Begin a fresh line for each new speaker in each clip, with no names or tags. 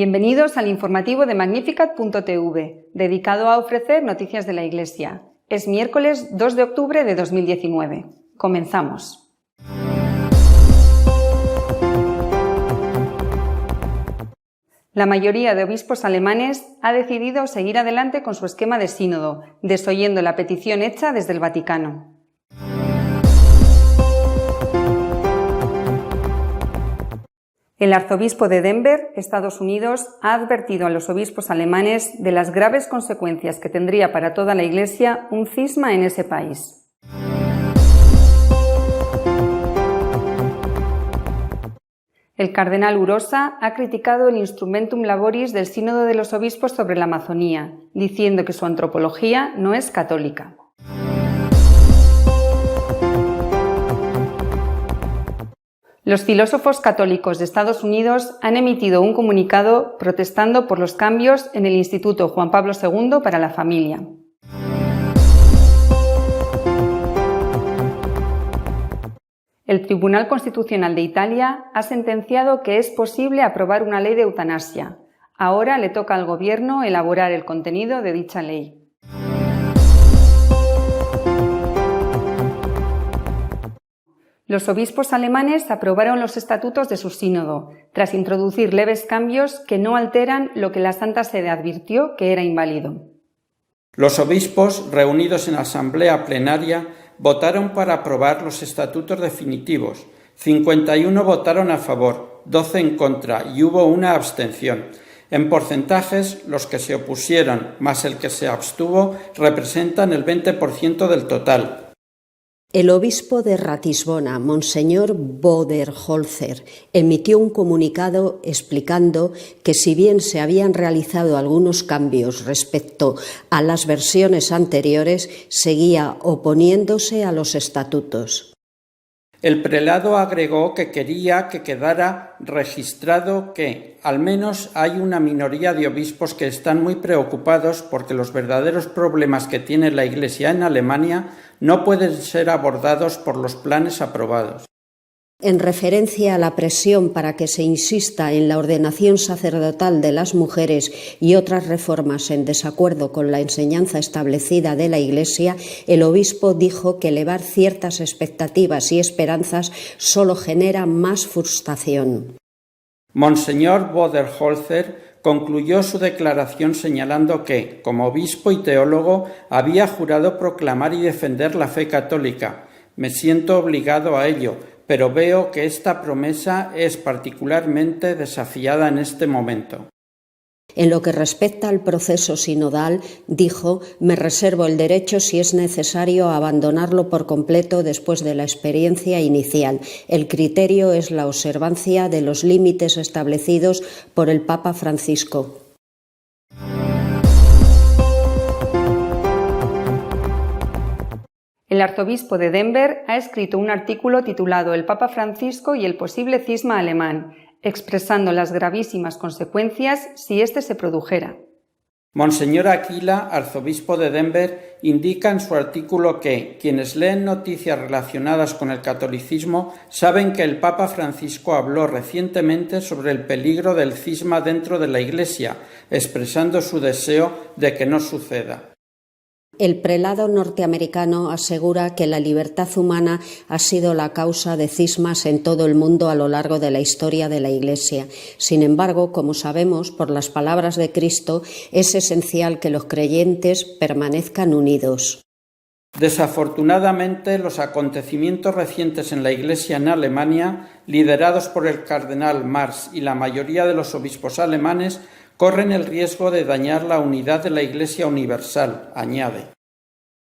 Bienvenidos al informativo de Magnificat.tv, dedicado a ofrecer noticias de la Iglesia. Es miércoles 2 de octubre de 2019. Comenzamos. La mayoría de obispos alemanes ha decidido seguir adelante con su esquema de sínodo, desoyendo la petición hecha desde el Vaticano. El arzobispo de Denver, Estados Unidos, ha advertido a los obispos alemanes de las graves consecuencias que tendría para toda la Iglesia un cisma en ese país. El cardenal Urosa ha criticado el Instrumentum Laboris del Sínodo de los Obispos sobre la Amazonía, diciendo que su antropología no es católica. Los filósofos católicos de Estados Unidos han emitido un comunicado protestando por los cambios en el Instituto Juan Pablo II para la Familia. El Tribunal Constitucional de Italia ha sentenciado que es posible aprobar una ley de eutanasia. Ahora le toca al Gobierno elaborar el contenido de dicha ley. Los obispos alemanes aprobaron los estatutos de su sínodo, tras introducir leves cambios que no alteran lo que la Santa Sede advirtió que era inválido.
Los obispos, reunidos en asamblea plenaria, votaron para aprobar los estatutos definitivos. 51 votaron a favor, 12 en contra y hubo una abstención. En porcentajes, los que se opusieron más el que se abstuvo representan el 20% del total.
El obispo de Ratisbona, Monseñor Boderholzer, emitió un comunicado explicando que si bien se habían realizado algunos cambios respecto a las versiones anteriores, seguía oponiéndose a los estatutos.
El prelado agregó que quería que quedara registrado que, al menos, hay una minoría de obispos que están muy preocupados porque los verdaderos problemas que tiene la Iglesia en Alemania no pueden ser abordados por los planes aprobados.
En referencia a la presión para que se insista en la ordenación sacerdotal de las mujeres y otras reformas en desacuerdo con la enseñanza establecida de la Iglesia, el obispo dijo que elevar ciertas expectativas y esperanzas solo genera más frustración.
Monseñor Boderholzer concluyó su declaración señalando que, como obispo y teólogo, había jurado proclamar y defender la fe católica. Me siento obligado a ello, pero veo que esta promesa es particularmente desafiada en este momento.
En lo que respecta al proceso sinodal, dijo, me reservo el derecho, si es necesario, a abandonarlo por completo después de la experiencia inicial. El criterio es la observancia de los límites establecidos por el Papa Francisco.
El arzobispo de Denver ha escrito un artículo titulado El Papa Francisco y el posible cisma alemán, expresando las gravísimas consecuencias si éste se produjera.
Monseñor Aquila, arzobispo de Denver, indica en su artículo que quienes leen noticias relacionadas con el catolicismo saben que el Papa Francisco habló recientemente sobre el peligro del cisma dentro de la Iglesia, expresando su deseo de que no suceda.
El prelado norteamericano asegura que la libertad humana ha sido la causa de cismas en todo el mundo a lo largo de la historia de la Iglesia. Sin embargo, como sabemos por las palabras de Cristo, es esencial que los creyentes permanezcan unidos.
Desafortunadamente, los acontecimientos recientes en la Iglesia en Alemania, liderados por el cardenal Marx y la mayoría de los obispos alemanes, corren el riesgo de dañar la unidad de la Iglesia universal, añade.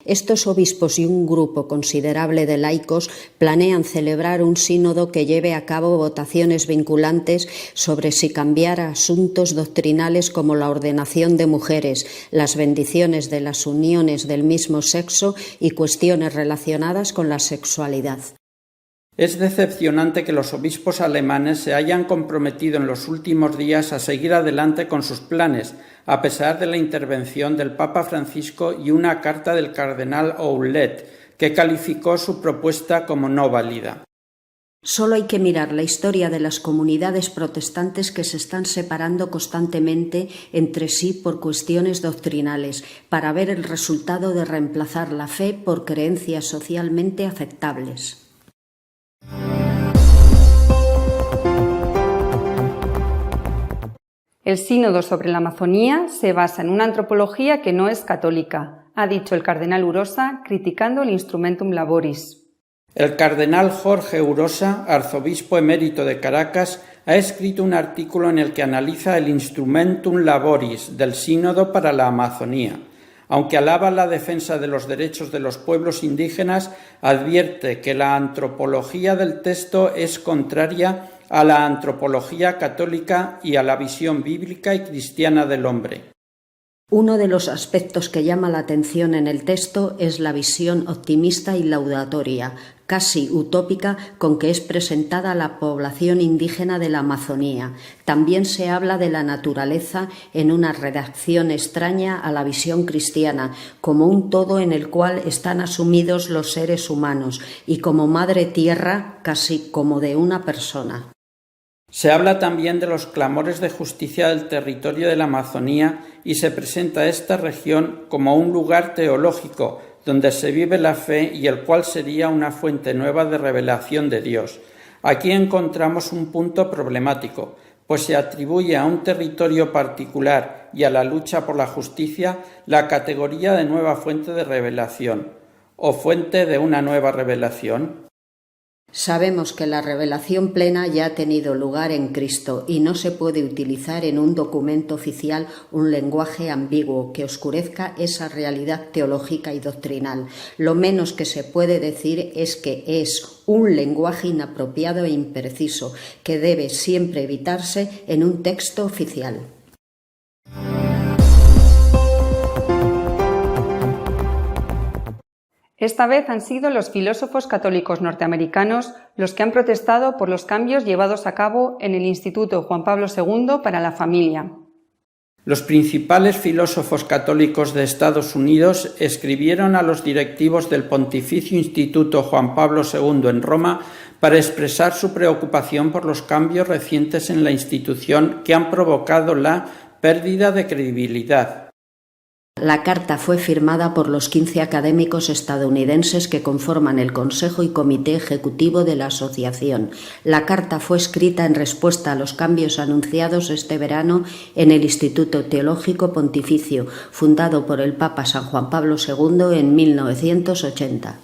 Estos obispos y un grupo considerable de laicos planean celebrar un sínodo que lleve a cabo votaciones vinculantes sobre si cambiar asuntos doctrinales como la ordenación de mujeres, las bendiciones de las uniones del mismo sexo y cuestiones relacionadas con la sexualidad.
Es decepcionante que los obispos alemanes se hayan comprometido en los últimos días a seguir adelante con sus planes, a pesar de la intervención del Papa Francisco y una carta del cardenal Ouellet, que calificó su propuesta como no válida.
Solo hay que mirar la historia de las comunidades protestantes que se están separando constantemente entre sí por cuestiones doctrinales para ver el resultado de reemplazar la fe por creencias socialmente aceptables.
El sínodo sobre la Amazonía se basa en una antropología que no es católica, ha dicho el cardenal Urosa, criticando el Instrumentum Laboris.
El cardenal Jorge Urosa, arzobispo emérito de Caracas, ha escrito un artículo en el que analiza el Instrumentum Laboris del Sínodo para la Amazonía. Aunque alaba la defensa de los derechos de los pueblos indígenas, advierte que la antropología del texto es contraria a la antropología católica y a la visión bíblica y cristiana del hombre.
Uno de los aspectos que llama la atención en el texto es la visión optimista y laudatoria, casi utópica, con que es presentada la población indígena de la Amazonía. También se habla de la naturaleza en una redacción extraña a la visión cristiana, como un todo en el cual están asumidos los seres humanos y como madre tierra, casi como de una persona.
Se habla también de los clamores de justicia del territorio de la Amazonía y se presenta esta región como un lugar teológico donde se vive la fe y el cual sería una fuente nueva de revelación de Dios. Aquí encontramos un punto problemático, pues se atribuye a un territorio particular y a la lucha por la justicia la categoría de nueva fuente de revelación, o fuente de una nueva revelación.
Sabemos que la revelación plena ya ha tenido lugar en Cristo y no se puede utilizar en un documento oficial un lenguaje ambiguo que oscurezca esa realidad teológica y doctrinal. Lo menos que se puede decir es que es un lenguaje inapropiado e impreciso que debe siempre evitarse en un texto oficial.
Esta vez han sido los filósofos católicos norteamericanos los que han protestado por los cambios llevados a cabo en el Instituto Juan Pablo II para la Familia.
Los principales filósofos católicos de Estados Unidos escribieron a los directivos del Pontificio Instituto Juan Pablo II en Roma para expresar su preocupación por los cambios recientes en la institución que han provocado la pérdida de credibilidad.
La carta fue firmada por los 15 académicos estadounidenses que conforman el Consejo y Comité Ejecutivo de la Asociación. La carta fue escrita en respuesta a los cambios anunciados este verano en el Instituto Teológico Pontificio, fundado por el Papa San Juan Pablo II en 1980.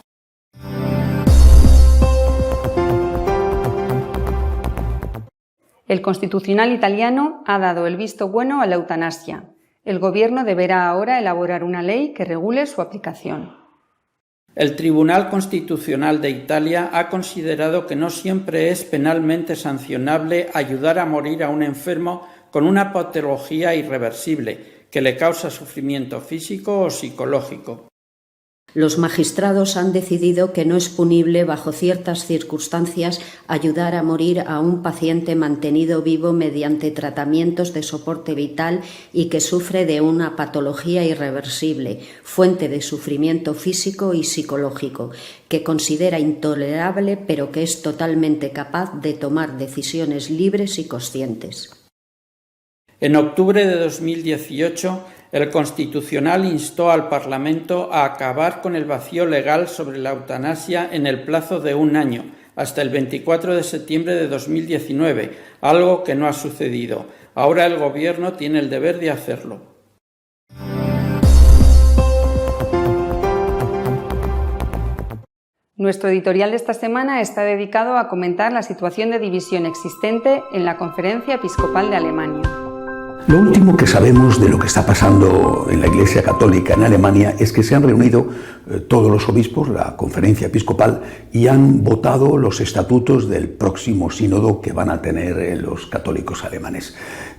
El Constitucional italiano ha dado el visto bueno a la eutanasia. El Gobierno deberá ahora elaborar una ley que regule su aplicación.
El Tribunal Constitucional de Italia ha considerado que no siempre es penalmente sancionable ayudar a morir a un enfermo con una patología irreversible que le causa sufrimiento físico o psicológico.
Los magistrados han decidido que no es punible bajo ciertas circunstancias ayudar a morir a un paciente mantenido vivo mediante tratamientos de soporte vital y que sufre de una patología irreversible, fuente de sufrimiento físico y psicológico, que considera intolerable pero que es totalmente capaz de tomar decisiones libres y conscientes.
En octubre de 2018, el Constitucional instó al Parlamento a acabar con el vacío legal sobre la eutanasia en el plazo de un año, hasta el 24 de septiembre de 2019, algo que no ha sucedido. Ahora el Gobierno tiene el deber de hacerlo.
Nuestro editorial de esta semana está dedicado a comentar la situación de división existente en la Conferencia Episcopal de Alemania.
Lo último que sabemos de lo que está pasando en la Iglesia Católica en Alemania es que se han reunido todos los obispos, la conferencia episcopal, y han votado los estatutos del próximo sínodo que van a tener los católicos alemanes.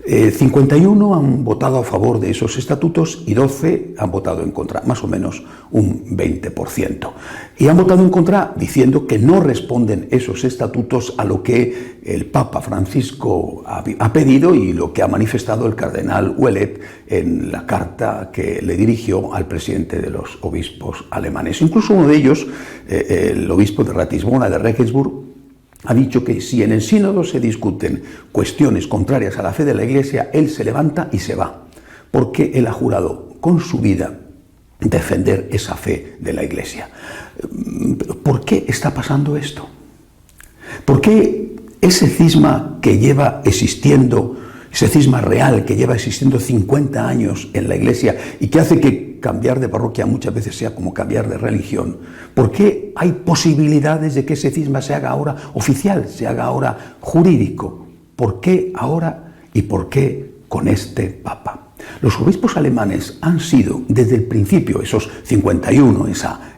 51 han votado a favor de esos estatutos y 12 han votado en contra, más o menos un 20%. Y han votado en contra diciendo que no responden esos estatutos a lo que el Papa Francisco ha pedido y lo que ha manifestado el cardenal Ouellet en la carta que le dirigió al presidente de los obispos alemanes. Incluso uno de ellos, el obispo de Ratisbona de Regensburg, ha dicho que si en el sínodo se discuten cuestiones contrarias a la fe de la Iglesia, él se levanta y se va, porque él ha jurado con su vida defender esa fe de la Iglesia. ¿Por qué está pasando esto? ¿Por qué ese cisma que lleva existiendo, ese cisma real que lleva existiendo 50 años en la Iglesia y que hace que cambiar de parroquia muchas veces sea como cambiar de religión, por qué hay posibilidades de que ese cisma se haga ahora oficial, se haga ahora jurídico? ¿Por qué ahora y por qué con este Papa? Los obispos alemanes han sido desde el principio, esos 51,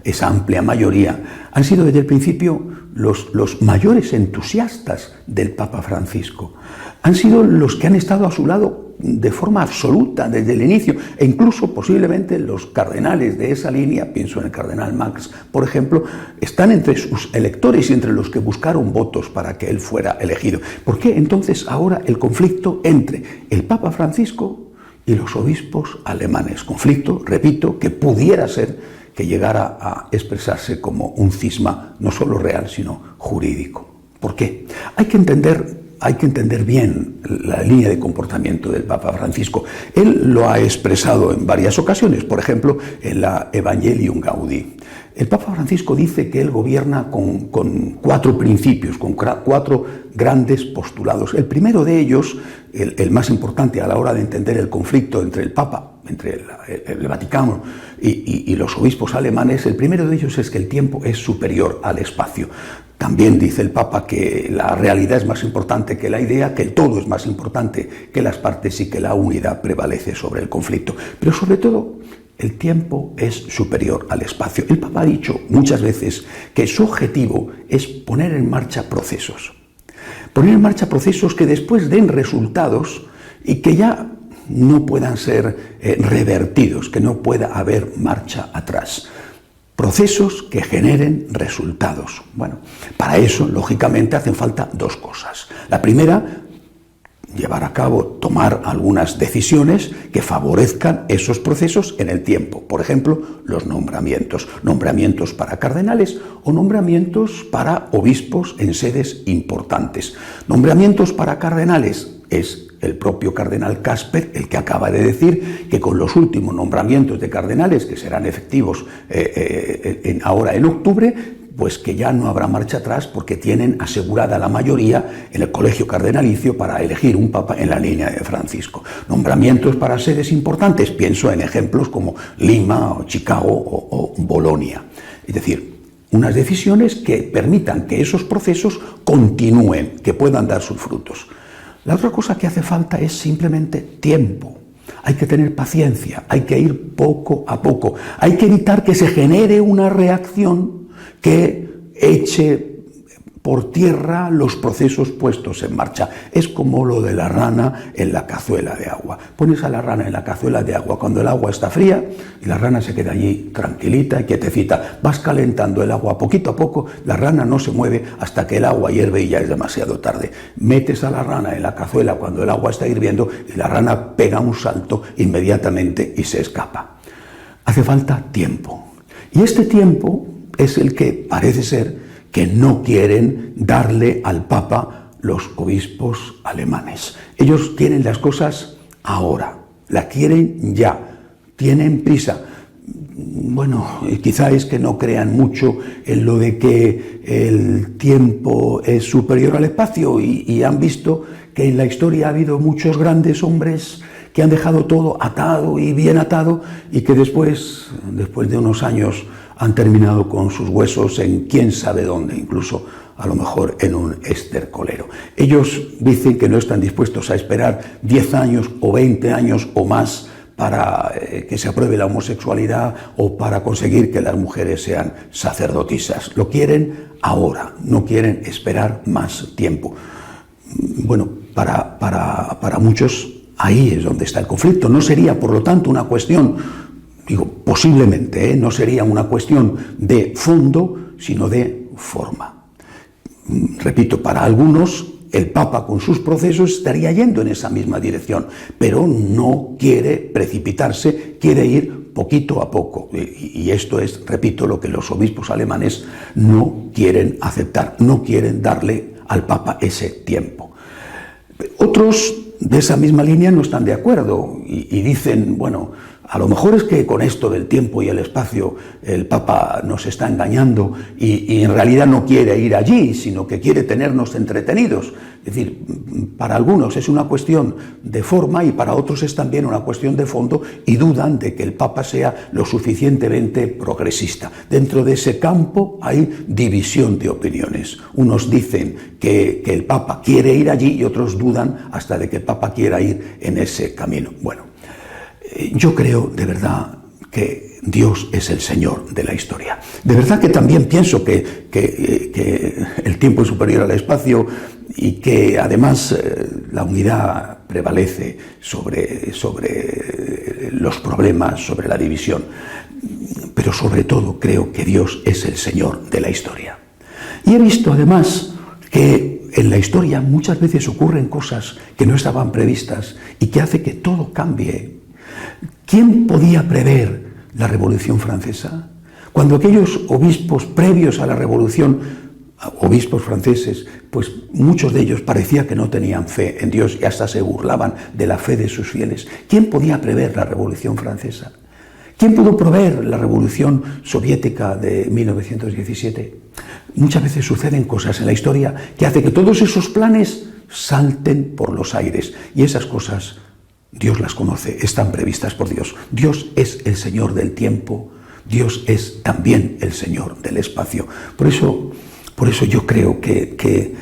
esa amplia mayoría, han sido desde el principio los mayores entusiastas del Papa Francisco. Han sido los que han estado a su lado de forma absoluta desde el inicio, e incluso posiblemente los cardenales de esa línea, pienso en el cardenal Marx, por ejemplo, están entre sus electores y entre los que buscaron votos para que él fuera elegido. ¿Por qué entonces ahora el conflicto entre el Papa Francisco y los obispos alemanes? Conflicto, repito, que pudiera ser que llegara a expresarse como un cisma no solo real, sino jurídico. ¿Por qué? Hay que entender bien la línea de comportamiento del Papa Francisco. Él lo ha expresado en varias ocasiones, por ejemplo, en la Evangelium Gaudí. El Papa Francisco dice que él gobierna con 4 principios, con 4 grandes postulados. El primero de ellos, el más importante a la hora de entender el conflicto entre el Papa, entre el Vaticano y los obispos alemanes, el primero de ellos es que el tiempo es superior al espacio. También dice el Papa que la realidad es más importante que la idea, que el todo es más importante que las partes y que la unidad prevalece sobre el conflicto. Pero sobre todo, el tiempo es superior al espacio. El Papa ha dicho muchas veces que su objetivo es poner en marcha procesos. Poner en marcha procesos que después den resultados y que ya no puedan ser revertidos, que no pueda haber marcha atrás. Procesos que generen resultados. Bueno, para eso, lógicamente, hacen falta 2 cosas. La primera, llevar a cabo, tomar algunas decisiones que favorezcan esos procesos en el tiempo. Por ejemplo, los nombramientos. Nombramientos para cardenales o nombramientos para obispos en sedes importantes. Nombramientos para cardenales es el propio cardenal Casper el que acaba de decir que con los últimos nombramientos de cardenales, que serán efectivos ahora en octubre, pues que ya no habrá marcha atrás porque tienen asegurada la mayoría en el colegio cardenalicio para elegir un papa en la línea de Francisco. Nombramientos para sedes importantes, pienso en ejemplos como Lima o Chicago o Bolonia. Es decir, unas decisiones que permitan que esos procesos continúen, que puedan dar sus frutos. La otra cosa que hace falta es simplemente tiempo. Hay que tener paciencia, hay que ir poco a poco. Hay que evitar que se genere una reacción que eche por tierra los procesos puestos en marcha. Es como lo de la rana en la cazuela de agua. Pones a la rana en la cazuela de agua cuando el agua está fría y la rana se queda allí tranquilita y quietecita. Vas calentando el agua poquito a poco, la rana no se mueve hasta que el agua hierve y ya es demasiado tarde. Metes a la rana en la cazuela cuando el agua está hirviendo y la rana pega un salto inmediatamente y se escapa. Hace falta tiempo. Y este tiempo es el que parece ser que no quieren darle al Papa los obispos alemanes. Ellos quieren las cosas ahora, la quieren ya, tienen prisa. Bueno, quizá es que no crean mucho en lo de que el tiempo es superior al espacio y han visto que en la historia ha habido muchos grandes hombres que han dejado todo atado y bien atado y que después de unos años han terminado con sus huesos en quién sabe dónde, incluso a lo mejor en un estercolero. Ellos dicen que no están dispuestos a esperar 10 años o 20 años o más para que se apruebe la homosexualidad o para conseguir que las mujeres sean sacerdotisas. Lo quieren ahora, no quieren esperar más tiempo. Bueno, para muchos ahí es donde está el conflicto. No sería, por lo tanto, una cuestión, digo, posiblemente, no sería una cuestión de fondo, sino de forma. Repito, para algunos el Papa con sus procesos estaría yendo en esa misma dirección, pero no quiere precipitarse, quiere ir poquito a poco. Y esto es, repito, lo que los obispos alemanes no quieren aceptar, no quieren darle al Papa ese tiempo. Otros de esa misma línea no están de acuerdo y dicen, bueno, a lo mejor es que con esto del tiempo y el espacio el Papa nos está engañando y en realidad no quiere ir allí, sino que quiere tenernos entretenidos. Es decir, para algunos es una cuestión de forma y para otros es también una cuestión de fondo y dudan de que el Papa sea lo suficientemente progresista. Dentro de ese campo hay división de opiniones. Unos dicen que el Papa quiere ir allí y otros dudan hasta de que el Papa quiera ir en ese camino. Bueno, yo creo de verdad que Dios es el Señor de la historia. De verdad que también pienso que el tiempo es superior al espacio y que además la unidad prevalece sobre los problemas, sobre la división. Pero sobre todo creo que Dios es el Señor de la historia. Y he visto además que en la historia muchas veces ocurren cosas que no estaban previstas y que hace que todo cambie. ¿Quién podía prever la Revolución Francesa? Cuando aquellos obispos previos a la Revolución, obispos franceses, pues muchos de ellos parecía que no tenían fe en Dios y hasta se burlaban de la fe de sus fieles. ¿Quién podía prever la Revolución Francesa? ¿Quién pudo prever la Revolución Soviética de 1917? Muchas veces suceden cosas en la historia que hacen que todos esos planes salten por los aires y esas cosas Dios las conoce, están previstas por Dios. Dios es el Señor del tiempo, Dios es también el Señor del espacio. Por eso yo creo que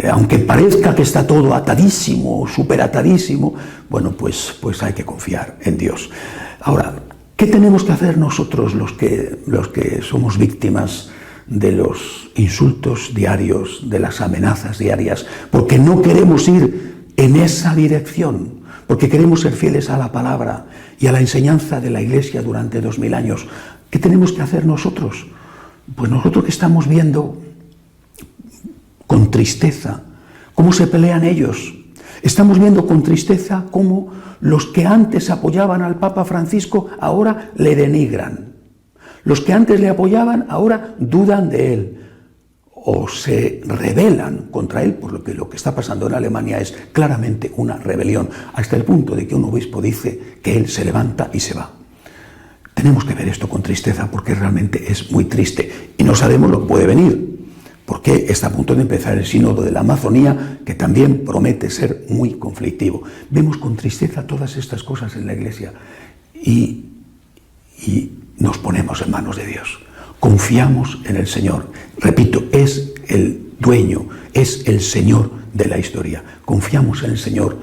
aunque parezca que está todo atadísimo, superatadísimo, bueno, pues hay que confiar en Dios. Ahora, ¿qué tenemos que hacer nosotros los que somos víctimas de los insultos diarios, de las amenazas diarias, porque no queremos ir en esa dirección? Porque queremos ser fieles a la palabra y a la enseñanza de la Iglesia durante 2000 años. ¿Qué tenemos que hacer nosotros? Pues nosotros que estamos viendo con tristeza cómo se pelean ellos. Estamos viendo con tristeza cómo los que antes apoyaban al Papa Francisco ahora le denigran. Los que antes le apoyaban ahora dudan de él o se rebelan contra él, por lo que está pasando en Alemania es claramente una rebelión, hasta el punto de que un obispo dice que él se levanta y se va. Tenemos que ver esto con tristeza porque realmente es muy triste y no sabemos lo que puede venir, porque está a punto de empezar el sínodo de la Amazonía, que también promete ser muy conflictivo. Vemos con tristeza todas estas cosas en la Iglesia y nos ponemos en manos de Dios. Confiamos en el Señor. Repito, es el dueño, es el Señor de la historia. Confiamos en el Señor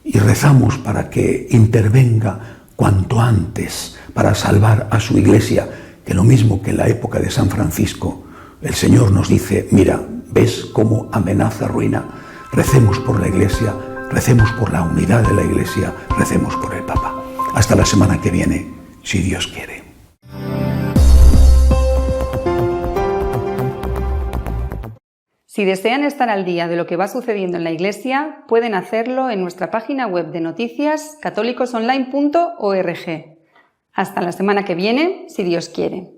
y rezamos para que intervenga cuanto antes para salvar a su Iglesia, que lo mismo que en la época de San Francisco, el Señor nos dice, mira, ¿ves cómo amenaza ruina? Recemos por la Iglesia, recemos por la unidad de la Iglesia, recemos por el Papa. Hasta la semana que viene, si Dios quiere.
Si desean estar al día de lo que va sucediendo en la Iglesia, pueden hacerlo en nuestra página web de noticias católicosonline.org. Hasta la semana que viene, si Dios quiere.